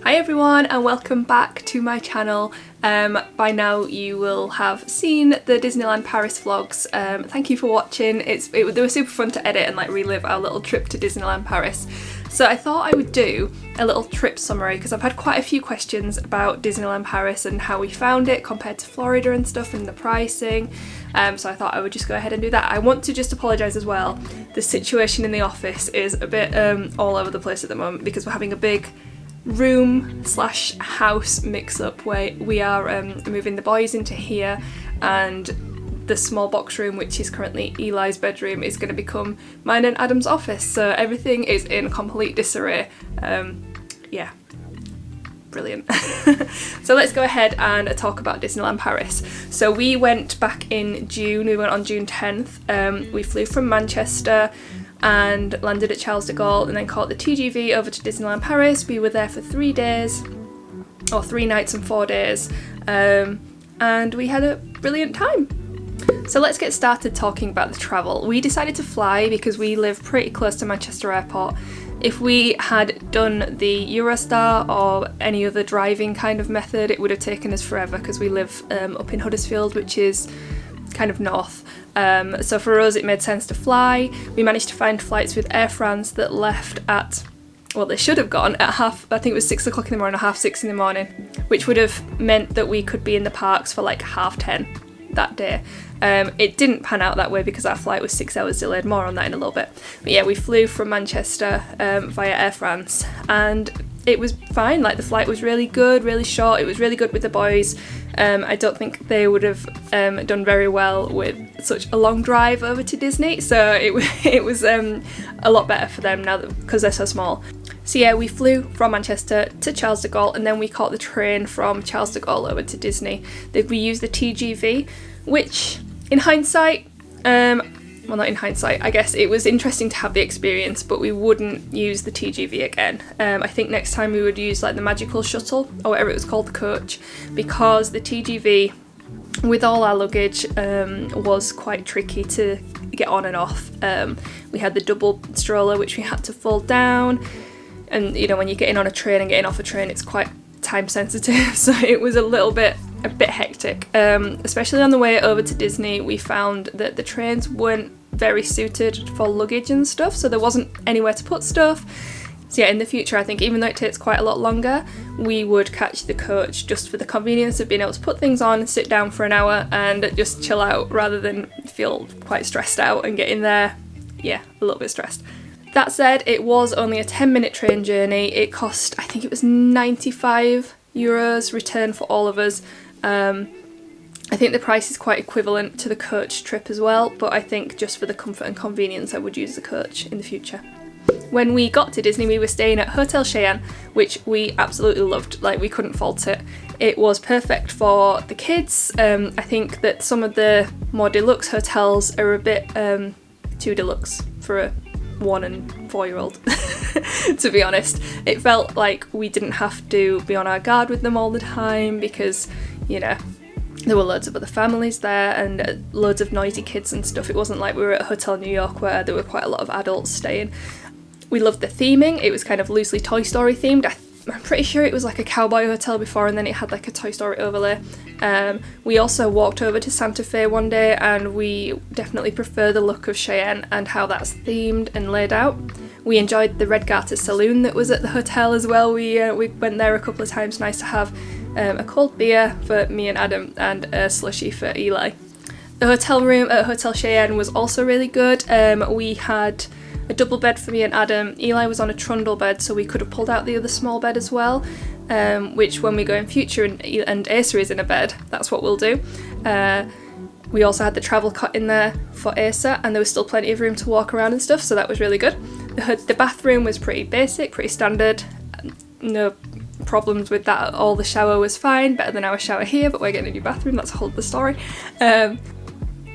Hi everyone and welcome back to my channel. By now you will have seen the Disneyland Paris vlogs. Thank you for watching. They were super fun to edit and like relive our little trip to Disneyland Paris. So I thought I would do a little trip summary because I've had quite a few questions about Disneyland Paris and how we found it compared to Florida and stuff and the pricing. So I thought I would just go ahead and do that. I want to just apologise as well. The situation in the office is a bit all over the place at the moment because we're having a big room/house mix-up where we are moving the boys into Hiya, and the small box room, which is currently Eli's bedroom, is going to become mine and Adam's office, so everything is in complete disarray. Yeah, brilliant. So let's go ahead and talk about Disneyland Paris. So we went back in June. We went on June 10th. We flew from Manchester and landed at Charles de Gaulle and then caught the TGV over to Disneyland Paris. We were there for 3 days, or 3 nights and 4 days, and we had a brilliant time. So let's get started talking about the travel. We decided to fly because we live pretty close to Manchester Airport. If we had done the Eurostar or any other driving kind of method, it would have taken us forever because we live up in Huddersfield, which is kind of north. So for us it made sense to fly. We managed to find flights with Air France that left at, well, they should have gone at I think it was 6 o'clock in the morning or 6:30 in the morning, which would have meant that we could be in the parks for like 10:30 that day. It didn't pan out that way because our flight was 6 hours delayed. More on that in a little bit. But yeah, we flew from Manchester via Air France and it was fine. Like, the flight was really good, really short. It was really good with the boys. I don't think they would have done very well with such a long drive over to Disney, so it was a lot better for them now because they're so small. So yeah, we flew from Manchester to Charles de Gaulle and then we caught the train from Charles de Gaulle over to Disney. We used the TGV, which in hindsight, well, not in hindsight, I guess it was interesting to have the experience, but we wouldn't use the TGV again. I think next time we would use like the magical shuttle or whatever it was called, the coach, because the TGV with all our luggage was quite tricky to get on and off. We had the double stroller which we had to fold down, and you know, when you're getting on a train and getting off a train, it's quite time sensitive, so it was a bit hectic. Especially on the way over to Disney, we found that the trains weren't very suited for luggage and stuff, so there wasn't anywhere to put stuff. So yeah, in the future, I think even though it takes quite a lot longer, we would catch the coach just for the convenience of being able to put things on, sit down for an hour and just chill out rather than feel quite stressed out and get in there, yeah, a little bit stressed. That said, it was only a 10-minute train journey. It cost, I think it was €95 return for all of us. I think the price is quite equivalent to the coach trip as well, but I think just for the comfort and convenience I would use the coach in the future. When we got to Disney, we were staying at Hotel Cheyenne, which we absolutely loved. Like, we couldn't fault it. It was perfect for the kids. I think that some of the more deluxe hotels are a bit too deluxe for a 1 and 4-year-old, to be honest. It felt like we didn't have to be on our guard with them all the time because, you know, there were loads of other families there and loads of noisy kids and stuff. It wasn't like we were at Hotel New York where there were quite a lot of adults staying. We loved the theming. It was kind of loosely Toy Story themed. I'm pretty sure it was like a cowboy hotel before and then it had like a Toy Story overlay. We also walked over to Santa Fe one day and we definitely prefer the look of Cheyenne and how that's themed and laid out. We enjoyed the Red Garter Saloon that was at the hotel as well. We went there a couple of times. Nice to have a cold beer for me and Adam and a slushie for Eli. The hotel room at Hotel Cheyenne was also really good. We had a double bed for me and Adam. Eli was on a trundle bed, so we could have pulled out the other small bed as well, which when we go in future and Asa is in a bed, that's what we'll do. We also had the travel cot in there for Asa and there was still plenty of room to walk around and stuff, so that was really good. The bathroom was pretty basic, pretty standard, no problems with that at all. The shower was fine, better than our shower here, but we're getting a new bathroom, that's a whole other story.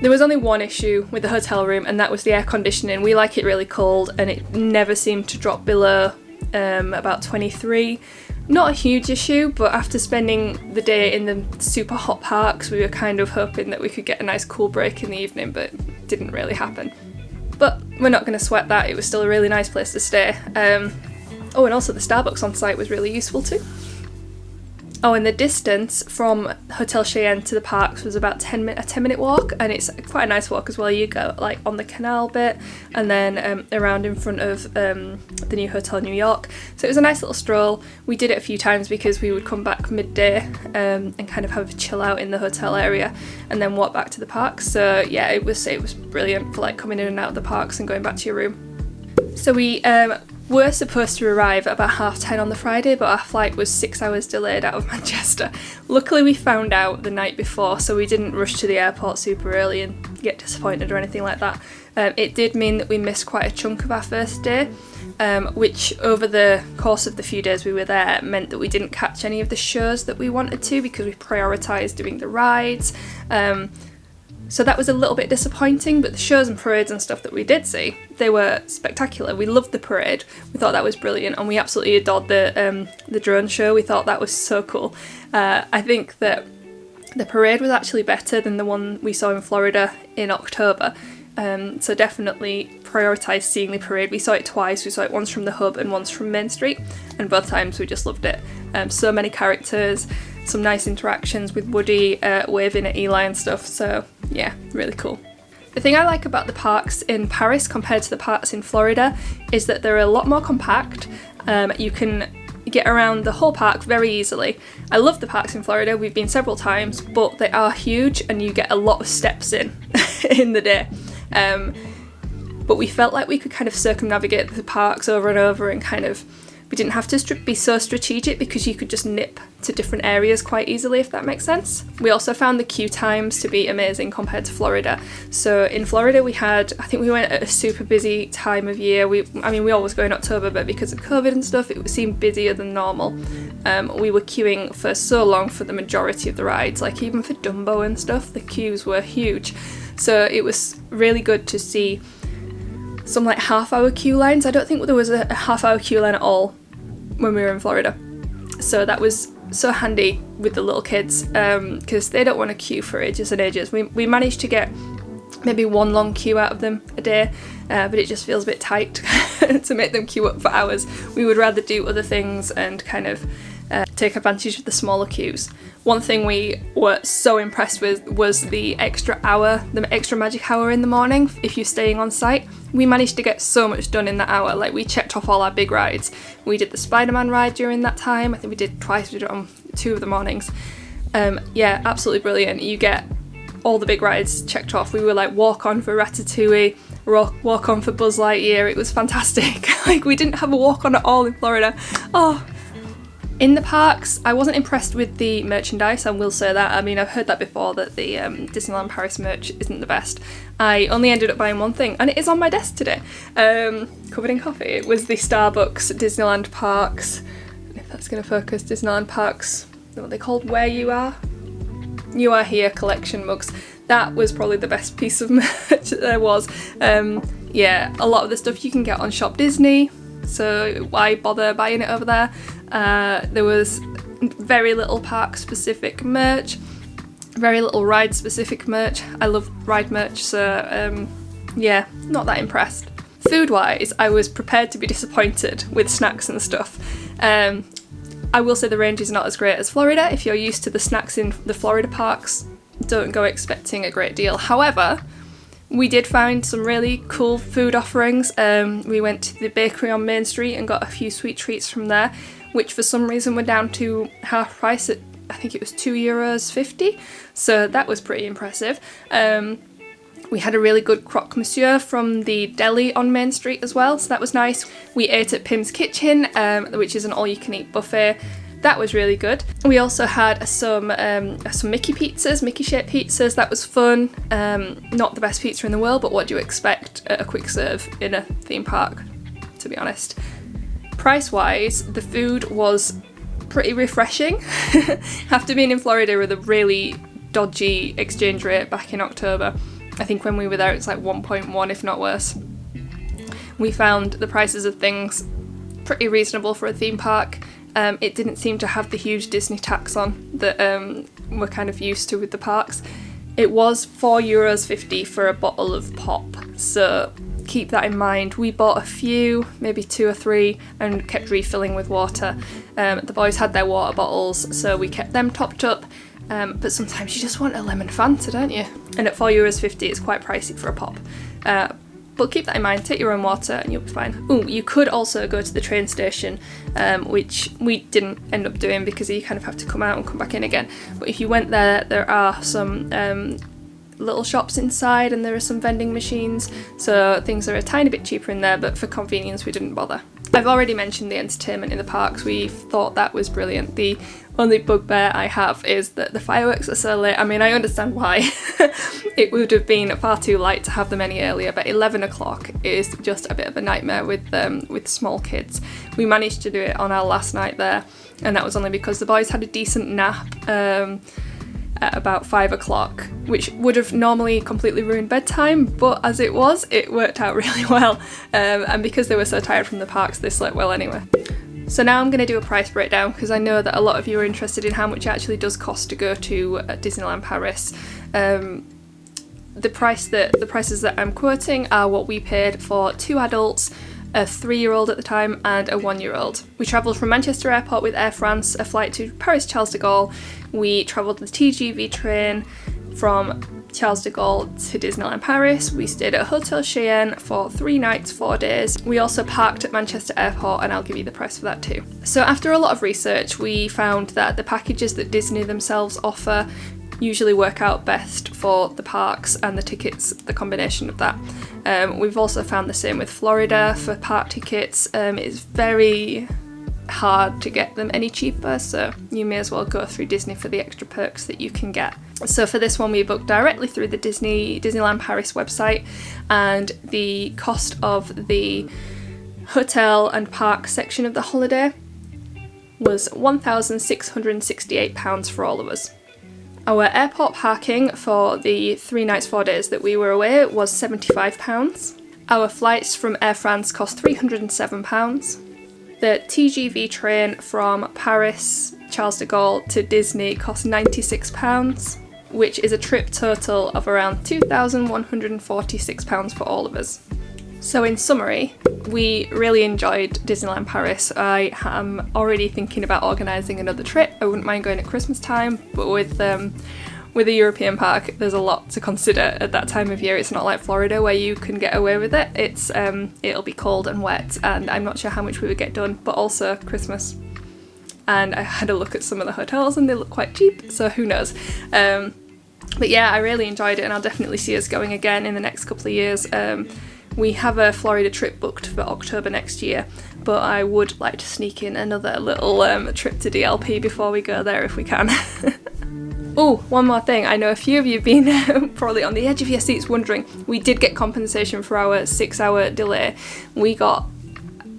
There was only one issue with the hotel room and that was the air conditioning. We like it really cold and it never seemed to drop below about 23. Not a huge issue, but after spending the day in the super hot parks, we were kind of hoping that we could get a nice cool break in the evening, but it didn't really happen. But we're not going to sweat that, it was still a really nice place to stay. Oh, and also the Starbucks on site was really useful too. Oh, and the distance from Hotel Cheyenne to the parks was about a 10-minute walk, and it's quite a nice walk as well. You go like on the canal bit and then around in front of the new Hotel New York. So it was a nice little stroll. We did it a few times because we would come back midday and kind of have a chill out in the hotel area and then walk back to the parks. So yeah, it was brilliant for like coming in and out of the parks and going back to your room. So we were supposed to arrive at about 10:30 on the Friday, but our flight was 6 hours delayed out of Manchester. Luckily we found out the night before, so we didn't rush to the airport super early and get disappointed or anything like that. It did mean that we missed quite a chunk of our first day, which over the course of the few days we were there meant that we didn't catch any of the shows that we wanted to because we prioritised doing the rides. So that was a little bit disappointing, but the shows and parades and stuff that we did see, they were spectacular. We loved the parade. We thought that was brilliant, and we absolutely adored the drone show. We thought that was so cool. I think that the parade was actually better than the one we saw in Florida in October. So definitely prioritise seeing the parade. We saw it twice. We saw it once from the hub and once from Main Street, and both times we just loved it. So many characters, some nice interactions with Woody waving at Eli and stuff, so yeah, really cool. The thing I like about the parks in Paris compared to the parks in Florida is that they're a lot more compact. You can get around the whole park very easily. I love the parks in Florida, we've been several times, but they are huge and you get a lot of steps in the day. But we felt like we could kind of circumnavigate the parks over and over and kind of, we didn't have to be so strategic because you could just nip to different areas quite easily, if that makes sense. We also found the queue times to be amazing compared to Florida. So in Florida I think we went at a super busy time of year. We always go in October, but because of COVID and stuff, it seemed busier than normal. We were queuing for so long for the majority of the rides, like even for Dumbo and stuff, the queues were huge. So it was really good to see some like half-hour queue lines. I don't think there was a half-hour queue line at all when we were in Florida. So that was so handy with the little kids because they don't want to queue for ages and ages. We managed to get maybe one long queue out of them a day, but it just feels a bit tight to make them queue up for hours. We would rather do other things and kind of take advantage of the smaller queues. One thing we were so impressed with was the extra magic hour in the morning if you're staying on site. We managed to get so much done in that hour. Like, we checked off all our big rides. We did the Spider-Man ride during that time. I think we did twice. We did it on 2 of the mornings. Yeah, absolutely brilliant. You get all the big rides checked off. We were like walk on for Ratatouille, walk on for Buzz Lightyear. It was fantastic. Like, we didn't have a walk on at all in Florida. Oh. In the parks, I wasn't impressed with the merchandise, I will say that. I mean, I've heard that before, that the Disneyland Paris merch isn't the best. I only ended up buying one thing, and it is on my desk today, covered in coffee. It was the Starbucks Disneyland Parks, if that's going to focus, Disneyland Parks, what are they called, Where You Are? You Are Here collection mugs. That was probably the best piece of merch that there was. Yeah, a lot of the stuff you can get on Shop Disney, so why bother buying it over there? There was very little park specific merch, very little ride specific merch. I love ride merch, so yeah, not that impressed. Food wise, I was prepared to be disappointed with snacks and stuff. I will say the range is not as great as Florida. If you're used to the snacks in the Florida parks, don't go expecting a great deal. However, we did find some really cool food offerings. We went to the bakery on Main Street and got a few sweet treats from there, which for some reason were down to half price at, I think it was €2.50, so that was pretty impressive. We had a really good croque monsieur from the deli on Main Street as well, so that was nice. We ate at Pim's Kitchen, which is an all-you-can-eat buffet. That was really good. We also had some Mickey pizzas, Mickey-shaped pizzas. That was fun. Not the best pizza in the world, but what do you expect at a quick serve in a theme park, to be honest. Price-wise, the food was pretty refreshing. After being in Florida with a really dodgy exchange rate back in October, I think when we were there it's like 1.1, if not worse. We found the prices of things pretty reasonable for a theme park. It didn't seem to have the huge Disney tax on that we're kind of used to with the parks. It was €4.50 for a bottle of pop, so keep that in mind. We bought a few, maybe 2 or 3, and kept refilling with water. The boys had their water bottles, so we kept them topped up. But sometimes you just want a lemon Fanta, don't you? And at €4.50 it's quite pricey for a pop. But keep that in mind, take your own water and you'll be fine. Ooh, you could also go to the train station, which we didn't end up doing because you kind of have to come out and come back in again. But if you went there, there are some little shops inside and there are some vending machines, so things are a tiny bit cheaper in there, but for convenience we didn't bother. I've already mentioned the entertainment in the parks. We thought that was brilliant. The only bugbear I have is that the fireworks are so late. I mean, I understand why. It would have been far too late to have them any earlier, but 11 o'clock is just a bit of a nightmare with small kids. We managed to do it on our last night there, and that was only because the boys had a decent nap at about 5 o'clock, which would have normally completely ruined bedtime, but as it was, it worked out really well. And because they were so tired from the parks, they slept well anyway. So now I'm going to do a price breakdown because I know that a lot of you are interested in how much it actually does cost to go to Disneyland Paris. The prices that I'm quoting are what we paid for 2 adults, a 3-year-old at the time and a 1-year-old. We travelled from Manchester Airport with Air France, a flight to Paris Charles De Gaulle. We travelled the TGV train from Charles de Gaulle to Disneyland Paris. We stayed at Hotel Cheyenne for 3 nights, 4 days. We also parked at Manchester Airport, and I'll give you the price for that too. So after a lot of research, we found that the packages that Disney themselves offer usually work out best for the parks and the tickets, the combination of that. We've also found the same with Florida for park tickets. It's very hard to get them any cheaper, so you may as well go through Disney for the extra perks that you can get. So for this one we booked directly through the Disneyland Paris website, and the cost of the hotel and park section of the holiday was £1,668 for all of us. Our airport parking for the 3 nights, 4 days that we were away was £75. Our flights from Air France cost £307. The TGV train from Paris Charles de Gaulle to Disney cost £96, which is a trip total of around £2,146 for all of us. So in summary, we really enjoyed Disneyland Paris. I am already thinking about organising another trip. I wouldn't mind going at Christmas time, but with a European park, there's a lot to consider at that time of year. It's not like Florida where you can get away with it. It'll be cold and wet, and I'm not sure how much we would get done, but also Christmas. And I had a look at some of the hotels and they look quite cheap, so who knows. But yeah, I really enjoyed it, and I'll definitely see us going again in the next couple of years. We have a Florida trip booked for October next year, but I would like to sneak in another little trip to DLP before we go there if we can. Oh, one more thing. I know a few of you have been probably on the edge of your seats wondering. We did get compensation for our 6-hour delay. We got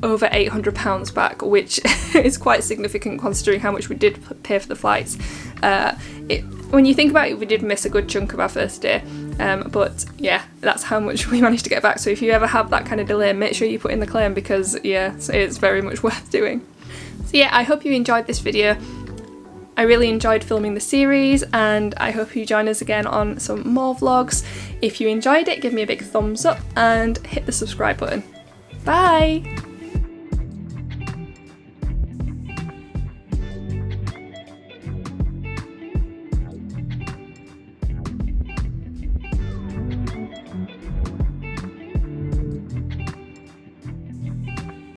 over £800 back, which is quite significant considering how much we did pay for the flights. When you think about it, we did miss a good chunk of our first day, but yeah, that's how much we managed to get back. So if you ever have that kind of delay, make sure you put in the claim, because yeah, it's very much worth doing. So yeah, I hope you enjoyed this video. I really enjoyed filming the series, and I hope you join us again on some more vlogs. If you enjoyed it, give me a big thumbs up and hit the subscribe button. Bye!